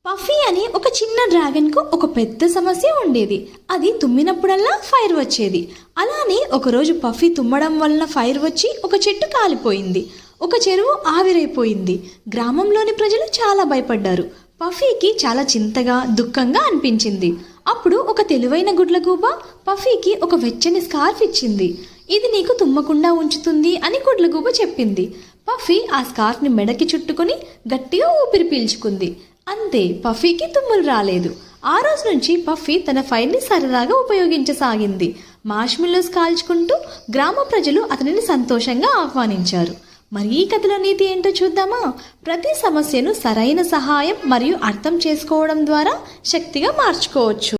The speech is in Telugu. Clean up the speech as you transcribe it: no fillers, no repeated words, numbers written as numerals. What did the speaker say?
పఫీ అని ఒక చిన్న డ్రాగన్కు ఒక పెద్ద సమస్య ఉండేది. అది తుమ్మినప్పుడల్లా ఫైర్ వచ్చేది. అలానే ఒకరోజు పఫీ తుమ్మడం వలన ఫైర్ వచ్చి ఒక చెట్టు కాలిపోయింది. ఒక చెరువు ఆవిరైపోయింది. గ్రామంలోని ప్రజలు చాలా భయపడ్డారు. పఫీకి చాలా చింతగా దుఃఖంగా అనిపించింది. అప్పుడు ఒక తెలివైన గుడ్లగూబ పఫీకి ఒక వెచ్చని స్కార్ఫ్ ఇచ్చింది. ఇది నీకు తుమ్మకుండా ఉంచుతుంది అని గుడ్లగూబ చెప్పింది. పఫీ ఆ స్కార్ఫ్ని మెడకి చుట్టుకుని గట్టిగా ఊపిరి పీల్చుకుంది. అంతే, పఫీకి తుమ్ములు రాలేదు. ఆ రోజు నుంచి పఫీ తన ఫైర్ని సరదాగా ఉపయోగించసాగింది. మార్ష్మెల్లోస్ కాల్చుకుంటూ గ్రామ ప్రజలు అతనిని సంతోషంగా ఆహ్వానించారు. మరి ఈ కథలో నీతి ఏంటో చూద్దామా? ప్రతి సమస్యను సరైన సహాయం మరియు అర్థం చేసుకోవడం ద్వారా శక్తిగా మార్చుకోవచ్చు.